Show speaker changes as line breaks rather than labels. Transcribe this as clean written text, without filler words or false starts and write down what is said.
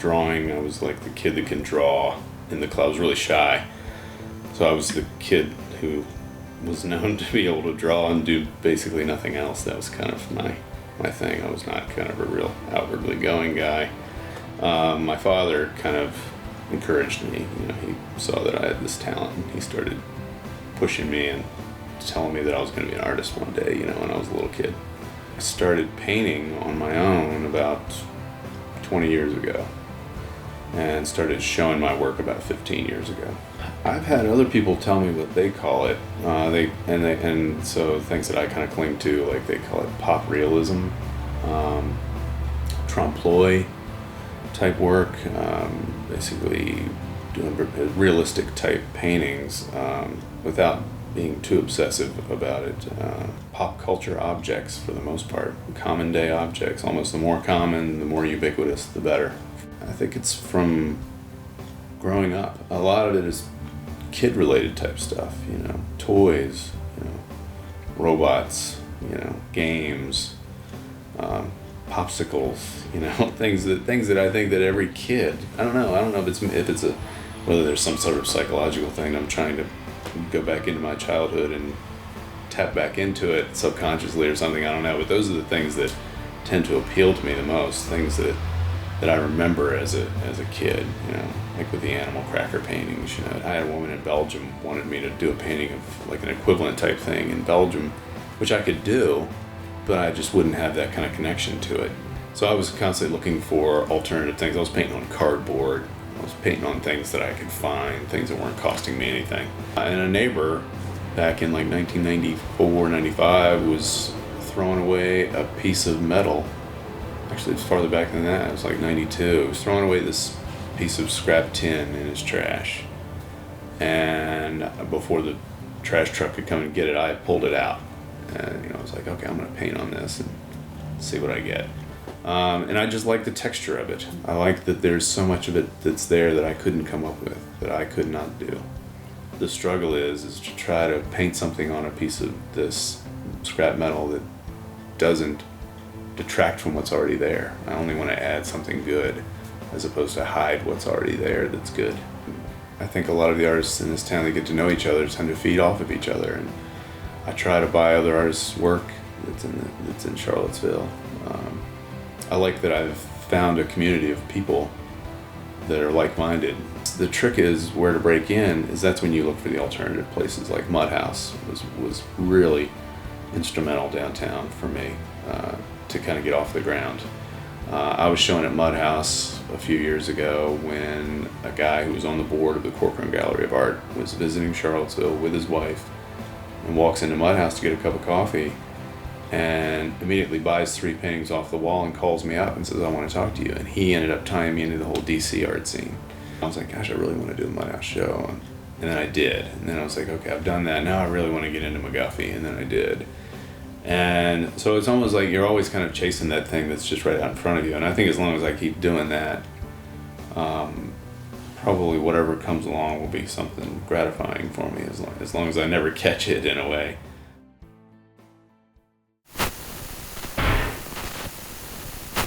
drawing. I was like the kid that can draw in the club. I was really shy. So I was the kid who was known to be able to draw and do basically nothing else. That was kind of my thing. I was not kind of a real outwardly going guy. My father kind of encouraged me. You know, he saw that I had this talent, and he started pushing me and telling me that I was going to be an artist one day, you know, when I was a little kid. I started painting on my own about 20 years ago and started showing my work about 15 years ago. I've had other people tell me what they call it, so things that I kind of cling to, like they call it pop realism, trompe-l'oeil type work, basically doing realistic type paintings without being too obsessive about it. Pop culture objects, for the most part, common day objects. Almost the more common, the more ubiquitous, the better. I think it's from growing up. A lot of it is kid-related type stuff, you know, toys, you know, robots, you know, games, popsicles, you know, things that I think that every kid. I don't know if it's whether there's some sort of psychological thing. I'm trying to go back into my childhood and tap back into it subconsciously or something. I don't know, but those are the things that tend to appeal to me the most. Things that I remember as a kid, you know, like with the animal cracker paintings. You know, I had a woman in Belgium wanted me to do a painting of like an equivalent type thing in Belgium, which I could do, but I just wouldn't have that kind of connection to it. So I was constantly looking for alternative things. I was painting on cardboard. I was painting on things that I could find, things that weren't costing me anything. And a neighbor back in like 1994, 95 was throwing away a piece of metal. Actually, it was farther back than that. It was like 92. He was throwing away this piece of scrap tin in his trash. And before the trash truck could come and get it, I pulled it out. And, you know, I was like, okay, I'm going to paint on this and see what I get. And I just like the texture of it. I like that there's so much of it that's there that I couldn't come up with, that I could not do. The struggle is to try to paint something on a piece of this scrap metal that doesn't detract from what's already there. I only want to add something good as opposed to hide what's already there that's good. I think a lot of the artists in this town that get to know each other tend to feed off of each other, and I try to buy other artists' work that's in Charlottesville. I like that I've found a community of people that are like-minded. The trick is where to break in is that's when you look for the alternative places. Like Mud House was really instrumental downtown for me to kind of get off the ground. I was showing at Mud House a few years ago when a guy who was on the board of the Corcoran Gallery of Art was visiting Charlottesville with his wife and walks into Mud House to get a cup of coffee and immediately buys 3 paintings off the wall and calls me up and says, I want to talk to you. And he ended up tying me into the whole DC art scene. I was like, gosh, I really want to do a Mud House show. And then I did. And then I was like, okay, I've done that. Now I really want to get into McGuffey. And then I did. And so it's almost like you're always kind of chasing that thing that's just right out in front of you. And I think as long as I keep doing that, probably whatever comes along will be something gratifying for me, as long as I never catch it in a way.